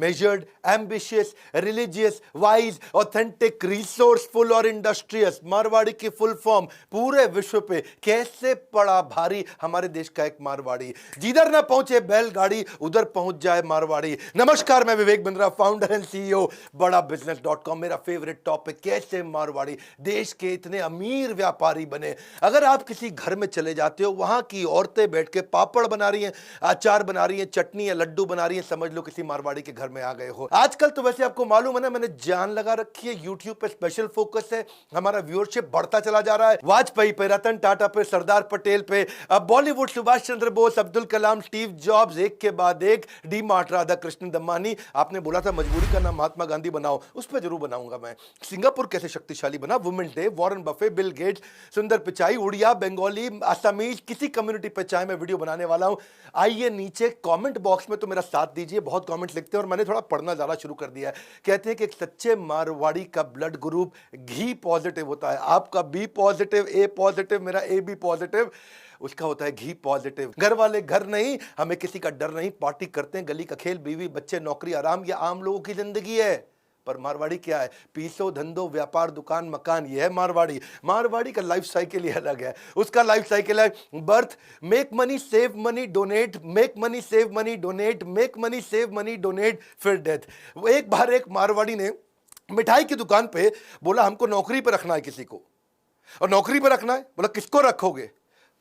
measured, ambitious, religious, wise, authentic, resourceful और industrious. Marwari की full form पूरे विश्व पे कैसे पड़ा भारी हमारे देश का एक मारवाड़ी। जिधर ना पहुंचे बैलगाड़ी उधर पहुंच जाए मारवाड़ी। नमस्कार, मैं Vivek Bindra, founder and CEO बड़ा बिजनेस.com। मेरा फेवरेट टॉपिक कैसे मारवाड़ी देश के इतने अमीर व्यापारी बने। अगर आप किसी घर में चले जाते हो, वहां की औरतें बैठ के पापड़ बना रही हैं, अचार बना रही हैं, चटनी या लड्डू बना रही हैं, समझ लो किसी मारवाड़ी के घर में आ गए हो। आजकल तो वैसे आपको मालूम है ना, मैंने जान लगा रखी है, यूट्यूब पे स्पेशल फोकस है, हमारा व्यूअरशिप बढ़ता चला जा रहा है। वाजपेयी पे, रतन टाटा पे, सरदार पटेल पे, अब बॉलीवुड सुभाष चंद्र बोस, अब्दुल कलाम, स्टीव जॉब्स, एक के बाद एक, डी मार्ट, राधा कृष्ण दमानी। आपने बोला था मजबूरी का नाम महात्मा गांधी बनाओ, उस पर जरूर बनाऊंगा मैं। सिंगापुर कैसे शक्तिशाली बना, women's day, Warren Buffett, Bill Gates, Sundar Pichai, Odia, Bengali, Assamese, किसी कम्युनिटी पे चाहे मैं वीडियो बनाने वाला हूं। आइए नीचे कमेंट बॉक्स में तो मेरा साथ दीजिए, बहुत कमेंट लिखते हैं और मैंने थोड़ा पढ़ना ज्यादा शुरू कर दिया है। कहते हैं कि एक सच्चे मारवाड़ी का ब्लड ग्रुप घी पॉजिटिव होता है। आपका बी पॉजिटिव, ए पॉजिटिव, मेरा ए बी पॉजिटिव, उसका होता है घी पॉजिटिव। घर वाले घर नहीं, हमें किसी का डर नहीं, पार्टी करते हैं, गली का खेल, बीवी बच्चे, नौकरी, आराम, ये आम लोगों की जिंदगी है। पर मारवाड़ी क्या है? पीसो, धंधो, व्यापार, दुकान, मकान, ये है मारवाड़ी। मारवाड़ी का लाइफ साइकिल ही अलग है। उसका लाइफ साइकिल है birth, make money, save money, donate, make money, save money, donate, make money, save money, donate, फिर डेथ। एक बार एक मारवाड़ी ने मिठाई की दुकान पे बोला, हमको नौकरी पे रखना है किसी को। और नौकरी पे रखना है, बोला किसको रखोगे?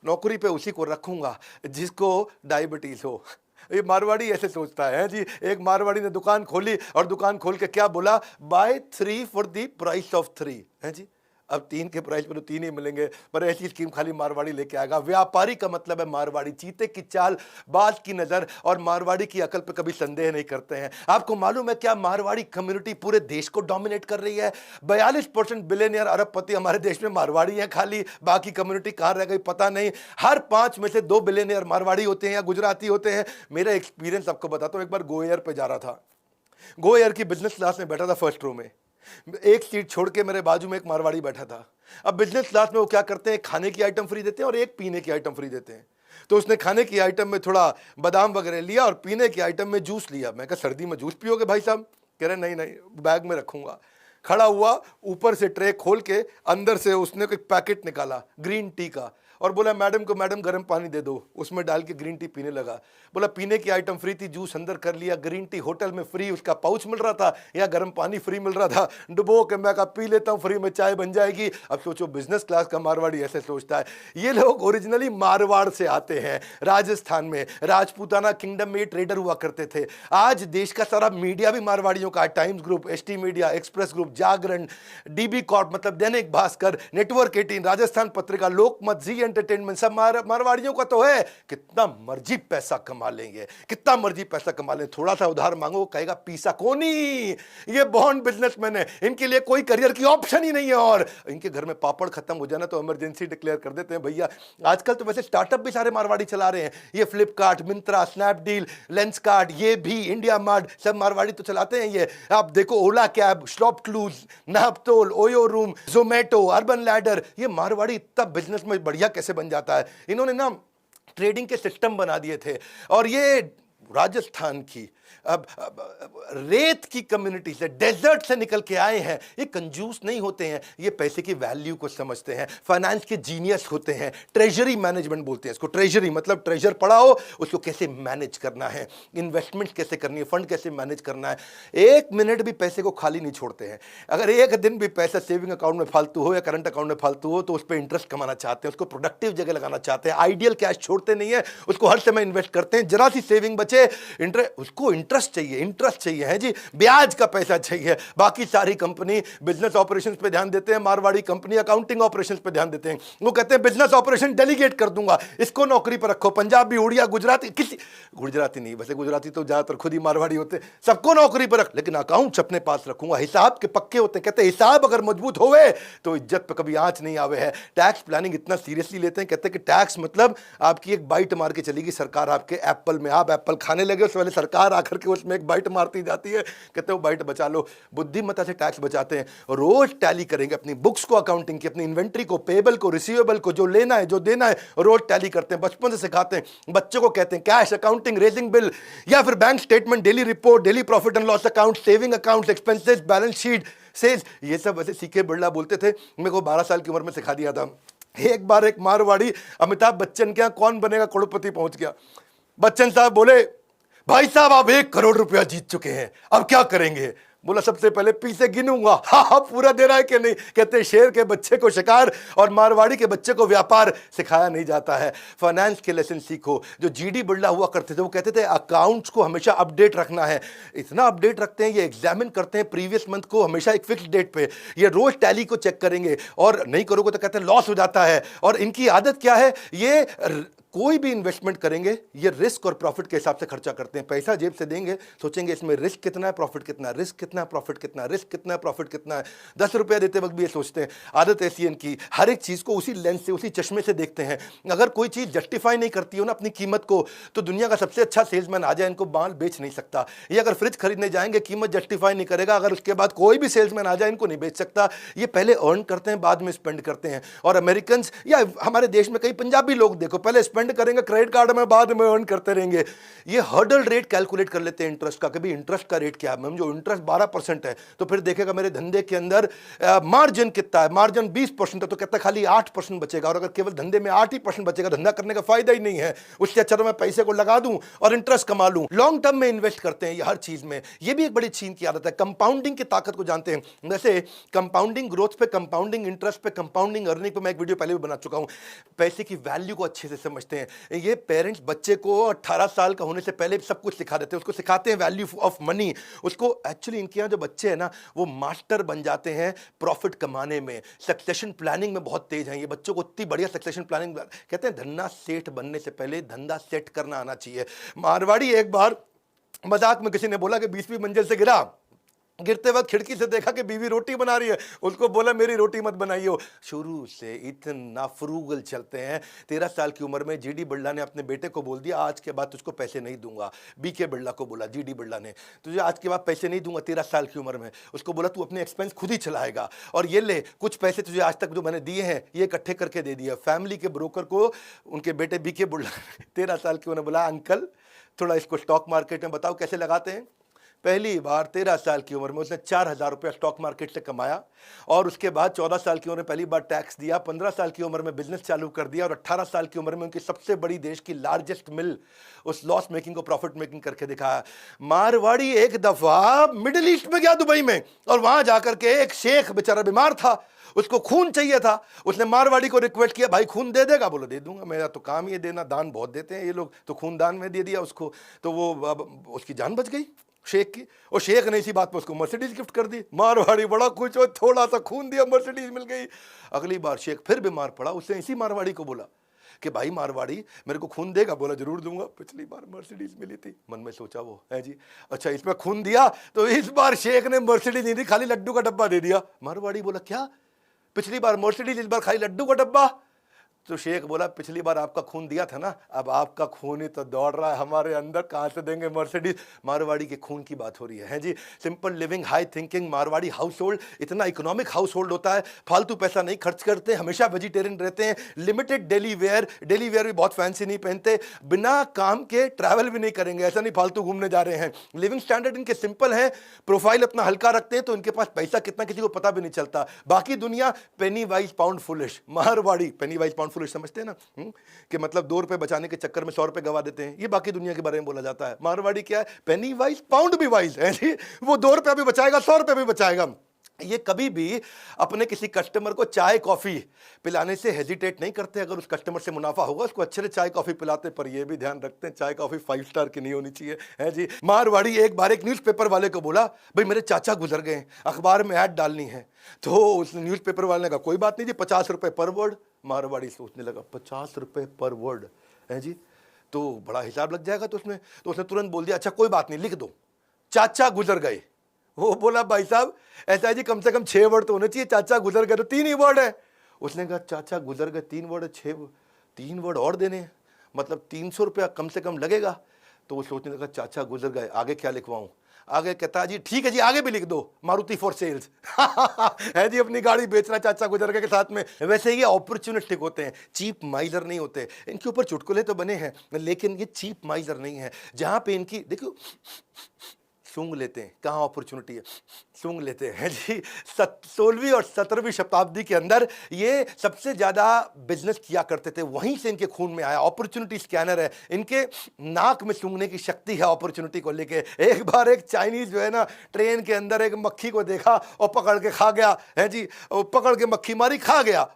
नौकरी पे उसी को रखूंगा जिसको डायबिटीज हो। ये मारवाड़ी ऐसे सोचता है जी। एक मारवाड़ी ने दुकान खोली और दुकान खोल के क्या बोला, buy 3 for the price of 3 है जी। अब 3 के प्राइस पर तो 3 ही मिलेंगे, पर ऐसी स्कीम खाली मारवाड़ी लेके आएगा। व्यापारी का मतलब है मारवाड़ी, चीते की चाल, बाज की नजर और मारवाड़ी की अकल पे कभी संदेह नहीं करते हैं। आपको मालूम है क्या, मारवाड़ी कम्युनिटी पूरे देश को डोमिनेट कर रही है। 42% बिलियनियर अरबपति हमारे देश में मारवाड़ी है खाली, बाकी कम्युनिटी कहां रह गई पता नहीं। हर 5 में से 2 बिलियनियर मारवाड़ी होते हैं या गुजराती होते हैं। मेरा एक्सपीरियंस आपको बताता हूं। एक बार गो एयर पे जा रहा था, गो एयर की बिजनेस क्लास में बैठा था, फर्स्ट रो में। एक सीट छोड़ के मेरे बाजू में एक मारवाड़ी बैठा था। अब बिजनेस क्लास में वो क्या करते हैं, खाने की आइटम फ्री देते हैं और एक पीने की आइटम फ्री देते हैं। तो उसने खाने की आइटम में थोड़ा बादाम वगैरह लिया और पीने की आइटम में जूस लिया। मैं कहा सर्दी में जूस पियोगे भाई साहब? कह रहे नहीं नहीं, बैग में रखूंगा। खड़ा हुआ, ऊपर से ट्रे खोल के अंदर से उसने एक पैकेट निकाला ग्रीन टी का और बोला मैडम को, मैडम गर्म पानी दे दो। उसमें डाल के ग्रीन टी पीने लगा। बोला पीने की आइटम फ्री थी, जूस अंदर कर लिया, ग्रीन टी होटल में फ्री, उसका पाउच मिल रहा था या गर्म पानी फ्री मिल रहा था। डुबो के मैं कहा पी लेता हूँ, फ्री में चाय बन जाएगी। अब सोचो बिजनेस क्लास का मारवाड़ी ऐसे सोचता है। ये लोग ओरिजिनली मारवाड़ से आते हैं। राजस्थान में राजपूताना किंगडम में ट्रेडर हुआ करते थे। आज देश का सारा मीडिया भी मारवाड़ियों का है। Times Group, ST Media, Express Group, Jagran, DB Corp मतलब दैनिक भास्कर, नेटवर्क 18, राजस्थान पत्रिका, लोकमत, जी एंटरटेनमेंट, सब मारवाड़ियों का तो है। कितना मर्जी पैसा कमा लेंगे, कितना मर्जी पैसा कमा लें, थोड़ा सा उधार मांगो कहेगा पीसा कोनी। ये बॉन्ड बिजनेसमैन है, इनके लिए कोई करियर की ऑप्शन ही नहीं है। और इनके घर में पापड़ खत्म हो जाना तो इमरजेंसी डिक्लेयर कर देते हैं भैया। आजकल तो वैसे स्टार्टअप भी सारे मारवाड़ी चला रहे हैं। ये फ्लिपकार्ट, मिंत्रा, स्नैपडील, लेंसकार्ट, ये भी इंडिया मार्ट, सब मारवाड़ी तो चलाते हैं। ये आप देखो, Ola cab, ShopClues, Naaptol, Oyo rooms, Zomato, Urban Ladder, ये मारवाड़ी इतना बिजनेस में बढ़िया कैसे बन जाता है। इन्होंने ना ट्रेडिंग के सिस्टम बना दिए थे। और ये राजस्थान की अब रेत की कम्युनिटी से, डेजर्ट से निकल के आए हैं। ये कंजूस नहीं होते हैं, ये पैसे की वैल्यू को समझते हैं, फाइनेंस के जीनियस होते हैं। ट्रेजरी मैनेजमेंट बोलते हैं इसको। ट्रेजरी मतलब ट्रेजर पड़ा हो, उसको कैसे मैनेज करना है, इन्वेस्टमेंट कैसे करनी है, फंड कैसे मैनेज करना है। 1 मिनट भी पैसे को खाली नहीं छोड़ते हैं। अगर एक दिन भी पैसा सेविंग अकाउंट में फालतू हो या करंट अकाउंट में फालतू हो तो उस पर इंटरेस्ट कमाना चाहते हैं, उसको प्रोडक्टिव जगह लगाना चाहते हैं। आइडियल कैश छोड़ते नहीं है, उसको हर समय इन्वेस्ट करते हैं। जरा सी सेविंग बचे, उसको इंटरेस्ट चाहिए, इंटरेस्ट चाहिए है जी, ब्याज का पैसा चाहिए। बाकी सारी कंपनी बिजनेस ऑपरेशंस पे ध्यान देते हैं, मारवाड़ी कंपनी अकाउंटिंग ऑपरेशंस पे ध्यान देते हैं। वो कहते हैं बिजनेस ऑपरेशन डेलीगेट कर दूंगा, इसको नौकरी पर रखो। पंजाबी, उड़िया, गुजराती, किसी गुजराती नहीं, वैसे गुजराती तो ज्यादातर खुद ही मारवाड़ी होते, सबको नौकरी पर रख, लेकिन अकाउंट्स अपने पास रखूंगा। हिसाब के पक्के होते हैं। कहते हैं हिसाब अगर मजबूत होवे तो इज्जत पे कभी आंच नहीं आवे है। टैक्स प्लानिंग इतना सीरियसली लेते हैं, कहते हैं कि टैक्स मतलब आपकी एक बाइट मार के चलेगी सरकार आपके एप्पल में। आप एप्पल खाने लगे उससे पहले सरकार आकर करके उसमें एक बाइट मारती जाती है, कहते हो बाइट बचा लो। बुद्धिमत्ता से टैक्स बचाते हैं, रोज टैली करेंगे अपनी बुक्स को, अकाउंटिंग की, अपनी इन्वेंट्री को, पेबल को, रिसीवेबल को, जो लेना है जो देना है रोज टैली करते हैं, बचपन से सिखाते हैं। बच्चों को कहते हैं कैश अकाउंटिंग, रेजिंग बिल या फिर bank statement, daily report, daily profit and loss account, saving account, expenses, balance sheet, sales, ये सब वैसे सीके बिरला बोलते थे, मेरे को 12 साल की उम्र में सिखा दिया था। एक बार एक मारवाड़ी अमिताभ बच्चन के यहाँ कौन बनेगा करोड़पति पहुंच गया। बच्चन साहब बोले, भाई साहब आप 1 करोड़ रुपया जीत चुके हैं, अब क्या करेंगे? बोला सबसे पहले पी से गिनूंगा। हाँ पूरा दे रहा है कि नहीं? कहते शेर के बच्चे को शिकार और मारवाड़ी के बच्चे को व्यापार सिखाया नहीं जाता है। फाइनेंस के लेसन सीखो। जो जीडी बिरला हुआ करते थे वो कहते थे अकाउंट्स को हमेशा अपडेट रखना है। इतना अपडेट रखते हैं, ये एग्जामिन करते हैं प्रीवियस मंथ को हमेशा एक फिक्स डेट पे, ये रोज टैली को चेक करेंगे और नहीं करोगे तो कहते हैं लॉस हो जाता है। और इनकी आदत क्या है, ये कोई भी इन्वेस्टमेंट करेंगे ये रिस्क और प्रॉफिट के हिसाब से खर्चा करते हैं। पैसा जेब से देंगे, सोचेंगे इसमें रिस्क कितना है, प्रॉफिट कितना है, रिस्क कितना है, प्रॉफिट कितना है, रिस्क कितना है, प्रॉफिट कितना है। 10 रुपया देते वक्त भी ये सोचते हैं। आदत ऐसी है इनकी, हर एक चीज को उसी लेंस से, उसी चश्मे से देखते हैं। अगर कोई चीज जस्टिफाई नहीं करती हो ना अपनी कीमत को, तो दुनिया का सबसे अच्छा सेल्समैन आ जाए इनको माल बेच नहीं सकता। ये अगर फ्रिज खरीदने जाएंगे कीमत जस्टिफाई नहीं करेगा, अगर उसके बाद कोई भी सेल्समैन आ जाए इनको नहीं बेच सकता। ये पहले अर्न करते हैं बाद में स्पेंड करते हैं। और अमेरिकन या हमारे देश में कई पंजाबी लोग देखो, पहले स्पेंड करेंगे क्रेडिट में, बाद में अर्न करते रहेंगे। ये हर्डल रेट कैलकुलेट कर लेते हैं इंटरेस्ट का, कभी इंटरेस्ट का रेट क्या है, मैम जो इंटरेस्ट 12% है तो फिर देखेगा मेरे धंधे के अंदर मार्जिन कितना है, मार्जिन 20% है तो कहता है खाली 8% बचेगा। और अगर केवल धंधे में 8% बचेगा, धंधा करने का फायदा ही नहीं है। उससे अच्छा तो मैं पैसे को लगा दूं और इंटरेस्ट कमा लूं। लॉन्ग टर्म में इन्वेस्ट करते हैं ये हर चीज में। ये भी एक बड़ी चीन की आदत है। कंपाउंडिंग की ताकत को जानते हैं, जैसे कंपाउंडिंग ग्रोथ पे, कंपाउंडिंग इंटरेस्ट पे, कंपाउंडिंग अर्निंग पे मैं एक वीडियो पहले भी बना चुका हूं। पैसे की वैल्यू को अच्छे से समझते हैं ये पेरेंट्स। बच्चे को 18 साल का होने से पहले सब कुछ सिखा देते हैं, उसको सिखाते हैं वैल्यू ऑफ मनी। उसको एक्चुअली इनके यहाँ जो बच्चे हैं ना वो मास्टर बन जाते हैं प्रॉफिट कमाने में, सक्सेशन प्लानिंग में बहुत तेज हैं ये। बच्चों को इतनी बढ़िया सक्सेशन प्लानिंग, कहते हैं धन्ना सेठ बनने से पहले धंधा सेट करना आना चाहिए। मारवाड़ी एक बार मजाक में किसी ने बोला कि 20वीं मंजिल से गिरा, गिरते वक्त खिड़की से देखा कि बीवी रोटी बना रही है, उसको बोला मेरी रोटी मत बनाइयो। शुरू से इतना फ्रूगल चलते हैं। 13 साल की उम्र में जीडी बिरला ने अपने बेटे को बोल दिया आज के बाद तुझको पैसे नहीं दूंगा। बीके बिरला को बोला जीडी बिरला ने, तुझे आज के बाद पैसे नहीं दूंगा। 13 साल की उम्र में उसको बोला तू अपने एक्सपेंस खुद ही चलाएगा और ये ले कुछ पैसे तुझे आज तक जो मैंने दिए हैं ये इकट्ठे करके दे दिया। फैमिली के ब्रोकर को उनके बेटे बीके बिरला 13 साल की उन्होंने बोला अंकल थोड़ा इसको स्टॉक मार्केट में बताओ कैसे लगाते हैं। पहली बार 13 साल की उम्र में उसने 4,000 रुपया स्टॉक मार्केट से कमाया और उसके बाद 14 साल की उम्र में पहली बार टैक्स दिया, 15 साल की उम्र में बिजनेस चालू कर दिया और 18 साल की उम्र में उनकी सबसे बड़ी देश की लार्जेस्ट मिल उस लॉस मेकिंग को प्रॉफिट मेकिंग करके दिखाया। मारवाड़ी एक दफा मिडिल ईस्ट में गया दुबई में और वहां जाकर के एक शेख बेचारा बीमार था, उसको खून चाहिए था। उसने मारवाड़ी को रिक्वेस्ट किया भाई खून दे देगा? बोलो दे दूंगा, मेरा तो काम ही देना, दान बहुत देते हैं ये लोग। तो खून दान में दे दिया उसको, तो वो उसकी जान बच गई शेख की। और शेख ने इसी बात पर उसको मर्सिडीज गिफ्ट कर दी। मारवाड़ी बड़ा खुश हो, थोड़ा सा खून दिया मर्सिडीज मिल गई। अगली बार शेख फिर बीमार पड़ा, उसने इसी मारवाड़ी को बोला कि भाई मारवाड़ी मेरे को खून देगा? बोला जरूर दूंगा, पिछली बार मर्सिडीज मिली थी। मन में सोचा वो है जी अच्छा इसमें खून दिया तो इस बार शेख ने मर्सिडीज नहीं दी, खाली लड्डू का डब्बा दे दिया। मारवाड़ी बोला क्या पिछली बार मर्सिडीज इस बार खाली लड्डू का डब्बा? तो शेख बोला पिछली बार आपका खून दिया था ना, अब आपका खून ही तो दौड़ रहा है हमारे अंदर, कहां से देंगे मर्सिडीज? मारवाड़ी के खून की बात हो रही है जी। Simple living, high thinking. Marwari household इतना इकोनॉमिक हाउस होल्ड होता है, फालतू पैसा नहीं खर्च करते, हमेशा वेजिटेरियन रहते हैं, लिमिटेड डेली वेयर भी बहुत फैंसी नहीं पहनते, बिना काम के ट्रैवल भी नहीं करेंगे, ऐसा नहीं फालतू घूमने जा रहे हैं। लिविंग स्टैंडर्ड इनके सिंपल है, प्रोफाइल अपना हल्का रखते हैं, तो इनके पास पैसा कितना किसी को पता भी नहीं चलता। बाकी दुनिया पेनी वाइज पाउंड फुलिश, मारवाड़ी पेनी वाइज पाउंड फुलिश समझते हैं ना, कि मतलब 2 रुपए बचाने के चक्कर में 100 रुपए गवा देते हैं। ये बाकी दुनिया के बारे में बोला जाता है। मारवाड़ी क्या है? पेनी वाइज पाउंड भी वाइज है जी। वो 2 रुपया भी बचाएगा, 100 रुपए भी बचाएगा। ये कभी भी अपने किसी कस्टमर को चाय कॉफी पिलाने से हेजिटेट नहीं करते। अगर उस कस्टमर से मुनाफा होगा उसको अच्छे से चाय कॉफी पिलाते, पर ये भी ध्यान रखते हैं चाय कॉफी 5 स्टार की नहीं होनी चाहिए है जी। मारवाड़ी एक बार एक न्यूज़पेपर वाले को बोला भाई मेरे चाचा गुजर गए, अखबार में ऐड डालनी है। तो उस न्यूज़पेपर वाले ने कहा कोई बात नहीं जी, 50 रुपए पर वर्ड। मारवाड़ी सोचने लगा 50 रुपए पर वर्ड है जी, तो बड़ा हिसाब लग जाएगा। तो उसने तुरंत बोल दिया अच्छा कोई बात नहीं लिख दो, चाचा गुजर गए। वो बोला भाई साहब ऐसा है जी कम से कम 6 वर्ड तो होने चाहिए, चाचा गुजर गए तो 3 ही वर्ड है। उसने कहा चाचा गुजर गए 3 वर्ड है, 3 वर्ड और देने हैं, मतलब 300 रुपया कम से कम लगेगा। तो वो सोचने लगा चाचा गुजर गए, आगे क्या लिखवाऊं। आगे कहता जी ठीक है जी, आगे भी लिख दो मारुति फॉर सेल्स। है जी, अपनी गाड़ी बेचना चाचा गुजर गए के साथ में। वैसे ये अपॉर्चुनिस्टिक होते हैं, चीप माइजर नहीं होते। इनके ऊपर चुटकुले तो बने हैं, लेकिन ये चीप माइजर नहीं है। जहां पे इनकी देखो सूंघ लेते हैं, कहाँ अपॉर्चुनिटी है, सूंघ लेते हैं जी। 16वीं और 17वीं शताब्दी के अंदर ये सबसे ज्यादा बिजनेस किया करते थे, वहीं से इनके खून में आया। अपॉर्चुनिटी स्कैनर है, इनके नाक में सूंघने की शक्ति है अपॉर्चुनिटी को लेके। एक बार एक चाइनीज जो है ना, ट्रेन के अंदर एक मक्खी को देखा और पकड़ के खा गया है जी, पकड़ के मक्खी मारी, खा गया।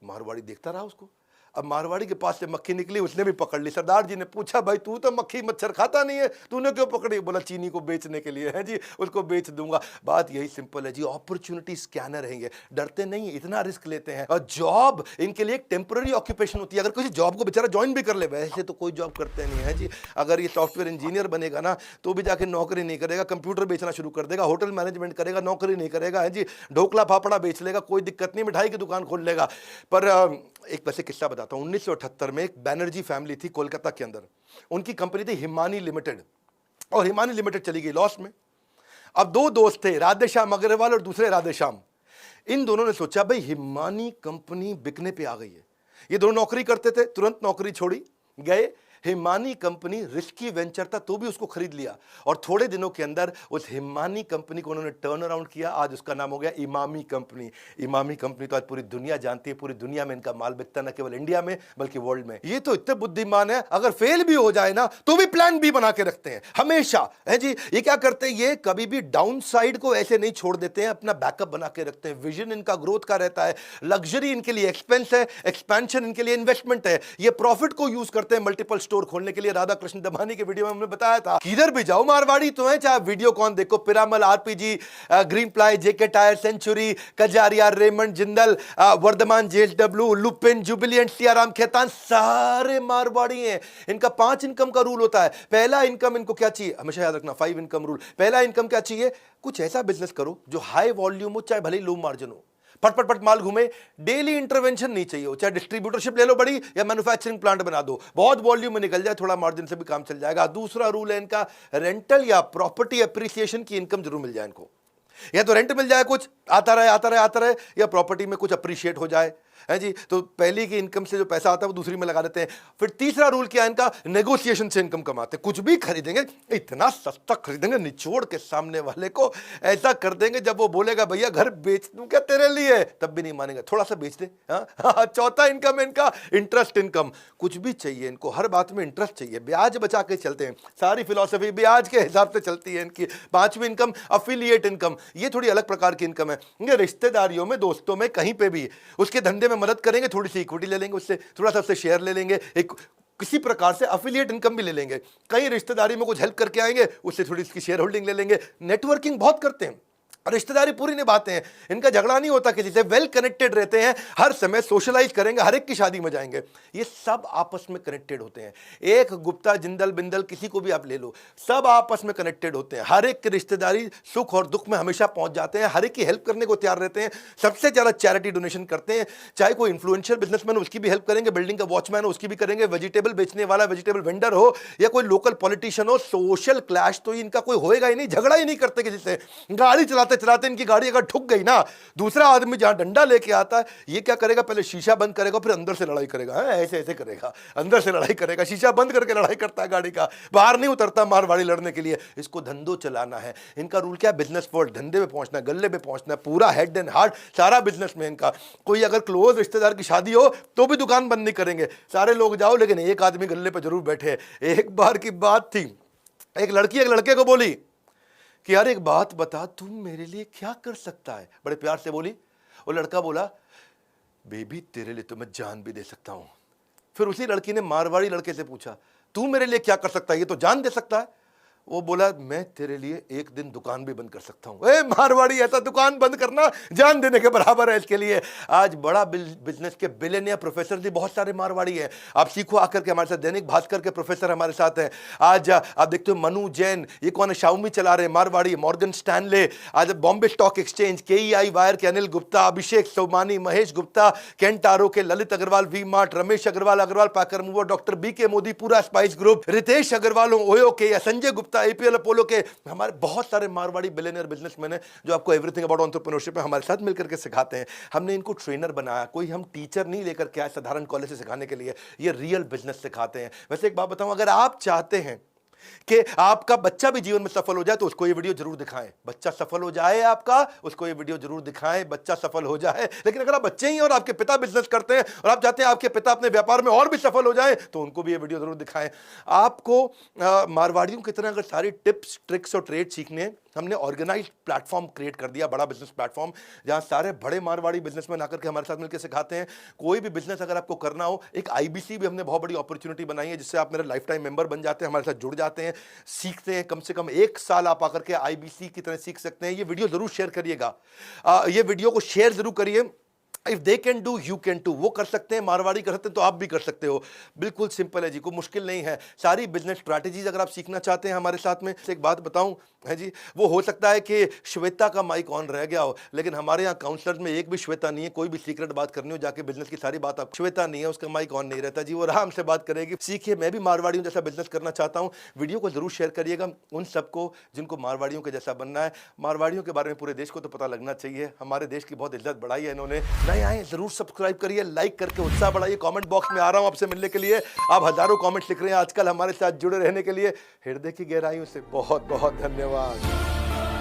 मारवाड़ी देखता रहा उसको। अब मारवाड़ी के पास से मक्खी निकली, उसने भी पकड़ ली। सरदार जी ने पूछा भाई तू तो मक्खी मच्छर खाता नहीं है, तूने क्यों पकड़ी? बोला चीनी को बेचने के लिए है जी, उसको बेच दूंगा। बात यही सिंपल है जी, अपॉर्चुनिटी स्कैनर है ये, डरते नहीं है, इतना रिस्क लेते हैं। और जॉब इनके लिए एक टेम्पररी ऑक्यूपेशन होती है। अगर किसी जॉब को बेचारा ज्वाइन भी कर ले, वैसे तो कोई जॉब करते नहीं है जी। अगर ये सॉफ्टवेयर इंजीनियर बनेगा ना तो भी जाके नौकरी नहीं करेगा, कंप्यूटर बेचना शुरू कर देगा, होटल मैनेजमेंट करेगा, नौकरी नहीं करेगा है जी। ढोकला फाफड़ा बेच लेगा, कोई दिक्कत नहीं, मिठाई की दुकान खोल लेगा। पर एक वैसे किस्सा बताता हूं। 1978 में एक बैनर्जी फैमिली थी कोलकाता के अंदर, उनकी कंपनी थी हिमानी लिमिटेड, और हिमानी लिमिटेड चली गई लॉस में। अब दो दोस्त थे, राधेश्याम अग्रवाल और दूसरे राधेश्याम। इन दोनों ने सोचा भाई हिमानी कंपनी बिकने पे आ गई है। ये दोनों नौकरी करते थे, तुरंत नौकरी छोड़ी, गए हिमानी कंपनी। रिस्की वेंचर था तो भी उसको खरीद लिया, और थोड़े दिनों के अंदर उस हिमानी कंपनी को उन्होंने टर्न अराउंड किया। आज उसका नाम हो गया इमामी कंपनी। इमामी कंपनी तो आज पूरी दुनिया जानती है, पूरी दुनिया में इनका माल बिकता, न केवल इंडिया में बल्कि वर्ल्ड में। ये तो इतने बुद्धिमान है, अगर फेल भी हो जाए ना तो भी प्लान बी बना के रखते हैं हमेशा है जी। ये क्या करते हैं, ये कभी भी डाउन साइड को ऐसे नहीं छोड़ देते हैं, अपना बैकअप बना के रखते हैं। विजन इनका ग्रोथ का रहता है, लग्जरी इनके लिए एक्सपेंस है, एक्सपेंशन इनके लिए इन्वेस्टमेंट है। ये प्रॉफिट को यूज करते हैं मल्टीपल स्टोर खोलने के लिए। राधा कृष्ण दमानी के वीडियो में हमने बताया था, किधर भी जाओ मारवाड़ी तो है, चाहे वीडियो कौन देखो, Piramal, RPG, Greenply, JK tyre, Century, Kajaria, Raymond, Jindal, Vardhman, JSW, Lupin, Jubilant, Siyaram, Khaitan, सारे मारवाड़ी हैं। इनका 5 इनकम का रूल होता है। पहला इनकम इनको क्या चाहिए, हमेशा याद रखना, 5 इनकम रूल। पहला इनकम क्या चाहिए, कुछ ऐसा बिजनेस करो जो हाई वॉल्यूम हो, चाहे भले ही लो मार्जिन हो, पट पट पट माल घूमे। डेली इंटरवेंशन नहीं चाहिए हो, चाहे डिस्ट्रीब्यूटरशिप ले लो बड़ी, या मैन्युफैक्चरिंग प्लांट बना दो, बहुत वॉल्यूम में निकल जाए, थोड़ा मार्जिन से भी काम चल जाएगा। दूसरा रूल है इनका, रेंटल या प्रॉपर्टी एप्रिसिएशन की इनकम जरूर मिल जाए इनको। या तो रेंट मिल जाए, कुछ आता रहे आता रहे आता रहे, या प्रॉपर्टी में कुछ अप्रिशिएट हो जाए है जी। तो पहली की इनकम से जो पैसा आता है वो दूसरी में लगा देते हैं। फिर तीसरा रूल क्या है इनका, नेगोशिएशन से इनकम कमाते हैं। कुछ भी खरीदेंगे, इतना सस्ता खरीदेंगे, निचोड़ के सामने वाले को ऐसा कर देंगे, जब वो बोलेगा भैया घर बेच दूं क्या तेरे लिए, तब भी नहीं मानेगा, थोड़ा सा बेच दे। चौथा इनकम है इनका, इंटरेस्ट इनकम। कुछ भी चाहिए इनको, हर बात में इंटरेस्ट चाहिए, ब्याज बचा के चलते हैं। सारी फिलॉसफी ब्याज के हिसाब से चलती है इनकी। पांचवी इनकम अफिलिएट इनकम, ये थोड़ी अलग प्रकार की इनकम है। ये रिश्तेदारियों में, दोस्तों में, कहीं पे भी उसके धंधे में मदद करेंगे, थोड़ी सी इक्विटी ले लेंगे उससे, थोड़ा सा उससे शेयर ले लेंगे, एक किसी प्रकार से अफिलिएट इनकम भी ले लेंगे। कहीं रिश्तेदारी में कुछ हेल्प करके आएंगे, उससे थोड़ी इसकी शेयर होल्डिंग ले लेंगे। नेटवर्किंग बहुत करते हैं, रिश्तेदारी पूरी निभाते हैं, इनका झगड़ा नहीं होता किसी से, वेल कनेक्टेड रहते हैं, हर समय सोशलाइज करेंगे, हर एक की शादी में जाएंगे। ये सब आपस में कनेक्टेड होते हैं। एक गुप्ता, जिंदल, बिंदल, किसी को भी आप ले लो, सब आपस में कनेक्टेड होते हैं। हर एक की रिश्तेदारी सुख और दुख में हमेशा पहुंच जाते हैं, हर एक की हेल्प करने को तैयार रहते हैं। सबसे ज्यादा चैरिटी डोनेशन करते हैं। चाहे कोई इन्फ्लुएंशियल बिजनेसमैन हो उसकी भी हेल्प करेंगे, बिल्डिंग का वॉचमैन हो उसकी भी करेंगे, वेजिटेबल बेचने वाला वेजिटेबल वेंडर हो, या कोई लोकल पॉलिटिशियन हो। सोशल क्लैश तो इनका कोई होएगा ही नहीं, झगड़ा ही नहीं करते किसी से। गाड़ी चलाते चलाते इनकी गाड़ी अगर ठुक गई ना, दूसरा आदमी जहां डंडा लेके आता है, ये क्या करेगा, पहले शीशा बंद करेगा, फिर अंदर से लड़ाई करेगा। ऐसे ऐसे करेगा, अंदर से लड़ाई करेगा, शीशा बंद करके लड़ाई करता है गाड़ी का, बाहर नहीं उतरता मारवाड़ी लड़ने के लिए। इसको धंधो चलाना है। इनका रूल क्या है, बिजनेस वर्ल्ड, धंधे में पहुंचना, गल्ले में पहुंचना, पूरा हेड एंड हार्ट सारा बिजनेस में इनका। कोई अगर क्लोज रिश्तेदार की शादी हो तो भी दुकान बंद नहीं करेंगे, सारे लोग जाओ, लेकिन एक आदमी गल्ले पे जरूर बैठे। एक बार की बात थी, एक लड़की एक लड़के को बोली कि यार एक बात बता, तुम मेरे लिए क्या कर सकता है, बड़े प्यार से बोली। वो लड़का बोला, बेबी तेरे लिए तो मैं जान भी दे सकता हूं। फिर उसी लड़की ने मारवाड़ी लड़के से पूछा, तू मेरे लिए क्या कर सकता है, ये तो जान दे सकता है। वो बोला मैं तेरे लिए एक दिन दुकान भी बंद कर सकता हूं। ए मारवाड़ी, ऐसा दुकान बंद करना जान देने के बराबर है। इसके लिए आज बड़ा बिजनेस के बिलियनियर प्रोफेसर भी बहुत सारे मारवाड़ी हैं। आप सीखो आकर के हमारे साथ। दैनिक भास्कर के प्रोफेसर हमारे साथ हैं। आज आप देखते हो मनु जैन, ये कौन है, शाओमी चला रहे मारवाड़ी। मॉर्गन स्टैनले, आज Bombay stock exchange, KEI wire के अनिल गुप्ता, अभिषेक सोमानी, महेश गुप्ता, केंटारो के Lalit Agarwal, V Mart, Ramesh Agarwal, Agarwal packer mover, doctor B K Modi, पूरा स्पाइस ग्रुप, रितेश अग्रवाल ओयो के, या संजय गुप्ता एपीएल अपोलो के। हमारे बहुत सारे मारवाड़ी बिलियनियर बिजनेसमैन हैं जो आपको एवरीथिंग अबाउट एंटरप्रेन्योरशिप में हमारे साथ मिलकर के सिखाते हैं। हमने इनको ट्रेनर बनाया, कोई हम टीचर नहीं लेकर के आए साधारण कॉलेज से सिखाने के लिए, ये रियल बिजनेस सिखाते हैं। वैसे एक बात बताऊं, अगर आप चाहते हैं कि आपका बच्चा भी जीवन में सफल हो जाए तो उसको ये वीडियो जरूर दिखाएं। बच्चा सफल हो जाए आपका, उसको ये वीडियो जरूर दिखाएं, बच्चा सफल हो जाए। लेकिन अगर आप बच्चे ही और आपके पिता बिजनेस करते हैं और आप चाहते हैं आपके पिता अपने व्यापार में और भी सफल हो जाए तो उनको भी ये वीडियो जरूर दिखाएं। आपको मारवाड़ियों की तरह अगर सारी टिप्स, ट्रिक्स और ट्रेड सीखने हैं, हमने ऑर्गेनाइज्ड प्लेटफॉर्म क्रिएट कर दिया, बड़ा बिजनेस प्लेटफॉर्म, जहां सारे बड़े मारवाड़ी बिजनेसमैन आकर के हमारे साथ मिलकर सिखाते हैं। कोई भी बिजनेस अगर आपको करना हो, एक आईबीसी भी हमने बहुत बड़ी अपॉर्चुनिटी बनाई है, जिससे आप मेरे लाइफ टाइम मेंबर बन जाते हैं, हमारे साथ जुड़ जाते हैं, सीखते हैं। कम से कम 1 साल आप आकर के आईबीसी की तरह सीख सकते हैं। ये वीडियो जरूर शेयर करिएगा, ये वीडियो को शेयर जरूर करिए। If they can do you can do. वो कर सकते हैं, मारवाड़ी कर सकते हैं तो आप भी कर सकते हो। बिल्कुल सिंपल है जी, कोई मुश्किल नहीं है। सारी बिजनेस स्ट्रैटेजीज अगर आप सीखना चाहते हैं हमारे साथ में, एक बात बताऊं है जी, वो हो सकता है कि श्वेता का माइक ऑन रह गया हो, लेकिन हमारे यहाँ काउंसलर्स में एक भी श्वेता नहीं है। कोई भी सीक्रेट बात करनी हो जाके बिजनेस की सारी बात, आप श्वेता नहीं है, उसका माइक ऑन नहीं रहता जी, वो आराम से बात करेगी। सीखिए, मैं भी मारवाड़ियों जैसा बिजनेस करना चाहता हूँ। वीडियो को जरूर शेयर करिएगा उन सबको जिनको मारवाड़ियों के जैसा बनना है। मारवाड़ियों के बारे में पूरे देश को तो पता लगना चाहिए। हमारे देश की बहुत इज्जत बढ़ाई है इन्होंने। नए आए जरूर सब्सक्राइब करिए, लाइक करके उत्साह बढ़ाइए। कमेंट बॉक्स में आ रहा हूं आपसे मिलने के लिए। आप हजारों कमेंट्स लिख रहे हैं आजकल, हमारे साथ जुड़े रहने के लिए हृदय की गहराइयों से बहुत बहुत धन्यवाद।